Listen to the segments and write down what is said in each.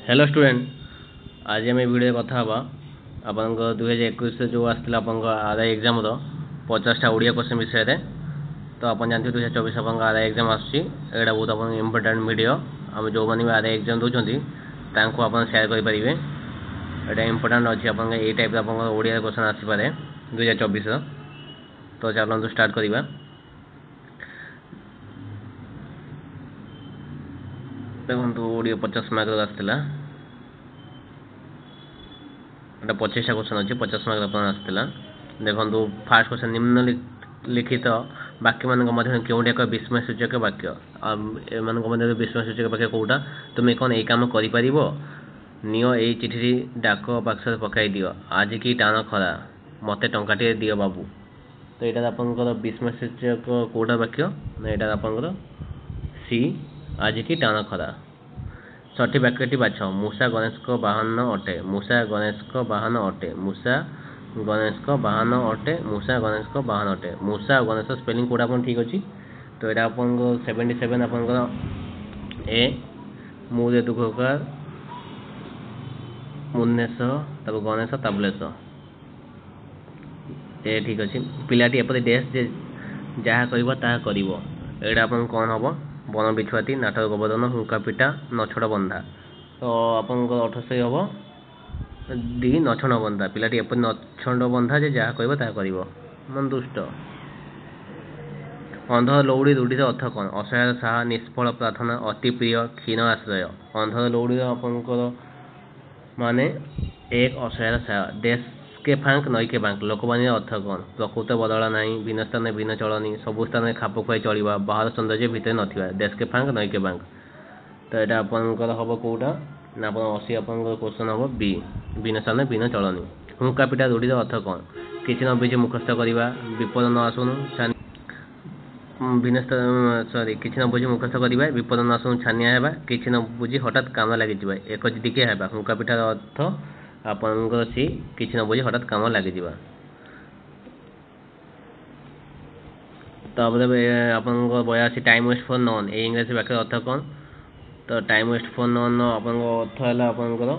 Hello student, आज आम video कथा आप 2021 जो आसला आर आई एग्जाम 50टा ओडिया क्वेश्चन विषय में। तो आप जानते 2024 आप आर आई एग्जाम आसटा बहुत आप इम्पोर्टाट भिडियो आम जो मैंने आर आई एग्जाम दौरान आप सेयार करेंगे। यहाँ इम्पोर्टाट अच्छी आप टाइप आप ओडिया क्वेश्चन आसपे 2024। तो चलते स्टार्ट करवा। देखो ओडिया 50 मार्क आसला 25टा क्वेश्चन अच्छे 50 मार्क आसला। देखो फास्ट क्वेश्चन निम्नलिखित वाक्य मान क्यों एक विस्मय सूचक वाक्य एम विस्मय सूचक वाक्य कौटा तुम कौन यही कम कर नियो यही चिठी डाक बाक्स पकई दियो आज की टाण खरा मत टंकाटे दियो बाबू। तो यहाँ आपंकर विस्मय सूचक कौटा वाक्य ना यहाँ आपंकर सी आज की टाण खरा। सठी वाक्यटी बाछ मूषा गणेश को वाहन अटे मूषा गणेश को वाहन अटे मूषा गणेश को वाहन अटे मूषा गणेश को वाहन अटे। मूषा और गणेश स्पेलिंग कौटा आप ठीक अच्छी। तो यहाँ आप 77 आप ए मुझे दुखकार मुन्नेश तब गणेश ताबलेश ए ठीक अच्छे। पिलाटी एपरी डेस जहाँ कर यहाँ आप कौन हम बन बिछुआती नाटक गोबर्धन हुंका पिटा नछड़ बंधा। तो आप 28 हम डी नछड़ बंधा पिलाटी एपरी नछड़ बंधा जे जहाँ कर मन दुष्ट। अंधर लौड़ी रूढ़ी अर्थ कौन असहाय साहा निष्फल प्रार्थना अति प्रिय क्षीण आश्रय। अंधर लौड़ी आपंकर माने एक असहाय साहा देश के फांक नई के बांक लोकवाणी अर्थ कौन प्रकृत बदला ना भिन्न स्थान भिन्न चलनी सबु स्थान खाप खुआई चलवा बाहर सौंदर्य भितर ना देश के फांक नई के बांक। तो यहाँ आपंकर हम कौटा ना आप 80 आप क्वेश्चन हम बी भिन्न स्थान भिन्न चलनी। हुंका पिटा रूढ़ी अर्थ कौन किसी न बुझे मुखस्थ करवा विपद न आसुनु भिन्न सॉरी किसी न बुझी मुखस्थ करवा विपद न आसुनु छानिया है किसी न बुझी हठात काम लगी एक जिदिकिया है। हुंका पिटार अर्थ आपंकर सी किसी न बुझी हठात काम लगी। तापर आप 82 टाइम वेस्ट फॉर नॉन ये इंग्राजी वाक्य अर्थ कौन। तो टाइम वेस्ट फॉर नॉन आप अर्थ है आपंकर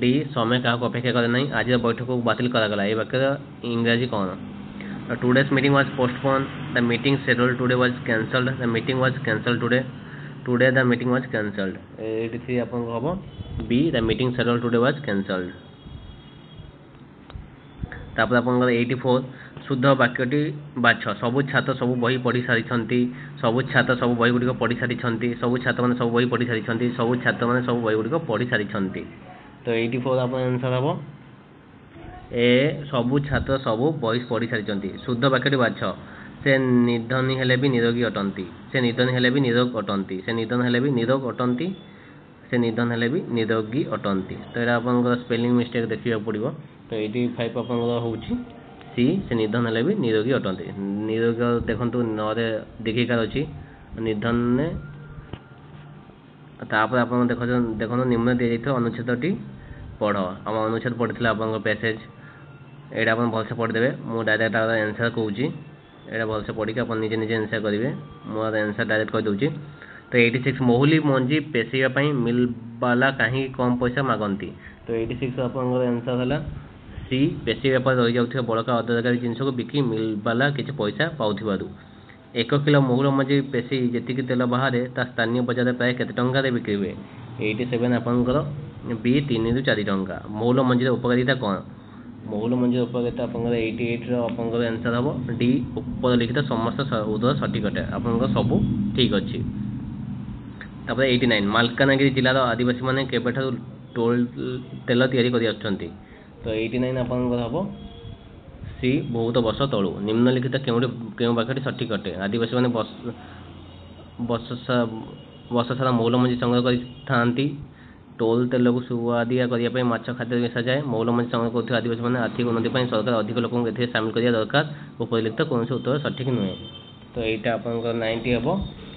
डी समय क्या अपेक्षा करे ना आज बैठक को बातिल करागला ये वाक्य इंग्राजी कौन। Today's meeting was postpone the meeting schedule today was cancelled the meeting was cancelled today the meeting was cancelled 83 आप हम be the meeting schedule today was cancelled. तापर आप 84 शुद्ध वाक्यटी बाछ सबु छात्र सबु बही पढ़ी सारी सबु छात्र सबु बही गुड़िक पढ़ी सारी सबु छात्र मैंने सब बही पढ़ी सारी सबु छात्र मैंने सब बही गुड़िक पढ़ी सारी। तो 84 आप आंसर हम ए सबु छात्र सबु बही पढ़ी सारी। शुद्ध वाक्यटी बाछ से निधनी हेले भी निरोगी अटंती से निधनी हेले भी निरोग अटंती से निधन हेले भी निरोग अटंती से निधन हेले भी निरोगी अटंती। तो यहाँ आप स्पेलिंग मिस्टेक देखा पड़ो। तो 85 आप सी से निधन हेले भी निरोगी अटंती निरोगी देखो नरे दीर्घिकार अच्छी निधन ने तापर आप देखो निम्न दी जाइए अनुच्छेदटी पढ़ आम अनुच्छेद पढ़ी आप पैसेज यहाँ आप भलसे पढ़ीदे मुझे डायरेक्ट आंसर कौच यहाँ भलसे पढ़ी आप निजे निजे आंसर करेंगे मुझे आंसर डायरेक्ट कहीदे। तो 86 महुली मंजी पेशापी मिलवाला कहीं कम पैसा मागंती। तो 86 आप आंसर है सी पेशी व्यापार रही जाऊँ बड़का अदरकारी जिनस को बिकी मिलवाला किसी पैसा पाऊँ। 1 किलो महुल मंजी पेशी जी तेल बाहर ता स्थानीय बजार प्राय केते टंका बिक्री हुए 87 आपंकर बी 3 ରୁ 4 टंका। महुल मंजीर उपकारिता कौन महुल मंजीर उपकारिता आपंकर 88 आपंकर आंसर हम डी उपर लिखित समस्त उत्तर सठिक अटे आपंकर सबू ठीक अच्छी। तापर 89 मालकानगिरी जिलार आदिवासी मैंने केबेठारु टोल तेल तैयारी करि आछंती। तो 89 आपंकर हम सी बहुत वर्ष तलू निम्नलिखित क्यों वाक्यटी सठिक अटे आदिवासी मैंने वर्ष सारा मौल मंजी संग्रह करती टोल तेल को सुआदिया करने माछ खाद्य मिसा जाए मौल मंजी संग्रह कर आदिवासी मैंने आर्थिक उन्नति सरकार अधिक लोक सामिल करने दरकार उपलिखित कौन उत्तर सठिक नुहे। तो यहाँ आप 90 हम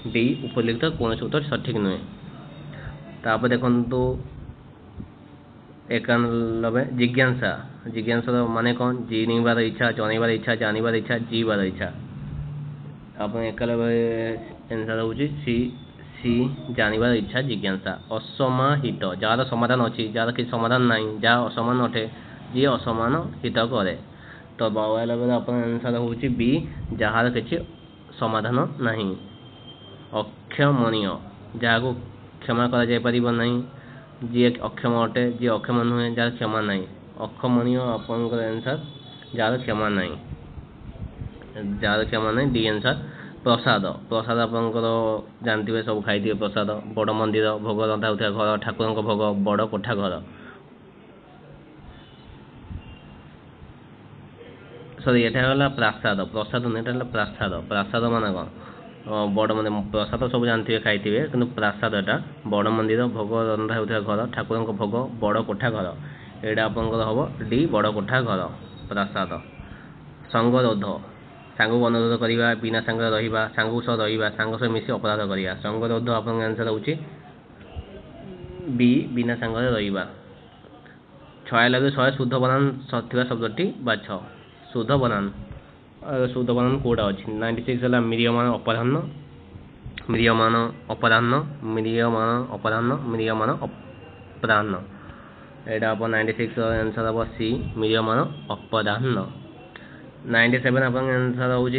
डी उपलिखित कौन उत्तर सठिक नुहे। तापर देखो 91 जिज्ञासा जिज्ञासा माने कौन जीवार इच्छा जनइबार इच्छा जानवर इच्छा जीवार इच्छा। आप 91 आंसर हो सी सी जानिबार इच्छा जिज्ञासा असमाहित जार समाधान अच्छी जार कि समाधान ना जहाँ असमान अटे जी असमान हित करे तो बवाल आंसर हूँ बी जार कि समाधान ना अक्षमणीय जहाँ को क्षमा कर जी अक्षम अटे जी अक्षम नुहे जार क्षमा ना अक्षमणीय आपंकर आंसर जार क्षमा ना जार क्षमा ना डी आंसर प्रसाद प्रसाद आपंकर जानते सब खाई प्रसाद बड़ मंदिर भोग रंधा होता घर ठाकुर भोग बड़ कोठा घर सॉरी ये प्रासाद प्रसाद नहीं प्रासाद प्रासाद मान कौन बड़ मंदिर प्रसाद सब जानते खाई कि प्रासाद एटा बड़ मंदिर भोग रंधा होता घर ठाकुर भोग बड़ कोठा घर यहाँ आपंकर हम डी बड़ कोठा घर प्रासाद संगरोध सांग अनुरोध करवा बिना सांग रहा सांग सह रहा सांग सह मिसी अपराध करवा संगरोध आप आंसर हूँ बी बिना सांग रहा 6 शुद्ध बनान थी शब्दटी बाछ शुद्ध बनान कौटा अच्छी 96 है मिरियमान अपराह्न मिरियमान अपराह्न मिरियमान अपराह्न मिरियमान अपराह्न यहाँ आप 96 आंसर हम सी मिरियमान अपराह्न 97 आप आंसर हूँ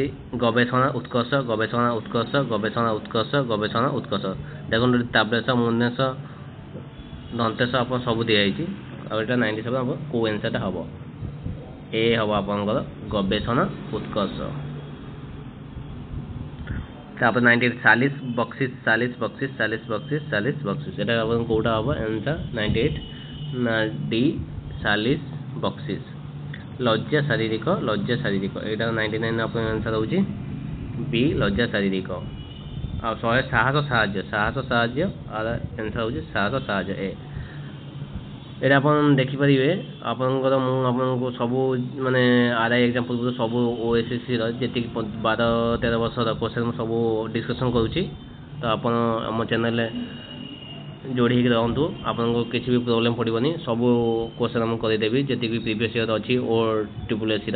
गवेषणा उत्कर्ष गवेषणा उत्कर्ष गवेषणा उत्कर्ष गवेषणा उत्कर्ष देखो ताब्रेश मुंडेश दंतेश आप सब दिखाई और 97 आप कौ आंसर हम ए हम आपंकर गवेषणा उत्कर्ष 40 बक्सिस 40 बक्सिस 40 बक्सिस 40 बक्सिस यहाँ कौटा हम आंसर 98 डी 40 बक्सिस लज्जा शारीरिक यहाँ 99 आप आंसर हूँ बी लज्जा शारीरिक आ 100 साहस साहय और आंसर हूँ साहस साहय ए ये आप देखिपारे आपंकर मुझे सब माने आरआई एग्जाम पूर्व सब ओएसएससी जी 12-13 वर्ष क्वेश्चन सब डिस्कसन करुँची तो आप चैनल जोड़ी रहतु आपको किसी भी प्रोब्लेम पड़ोनी सब क्वेश्चन मुझे करदेवी जी प्रीवियस ईयर अच्छी और ट्रिपल एससी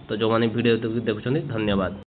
तो जो मैंने वीडियो देखुं धन्यवाद।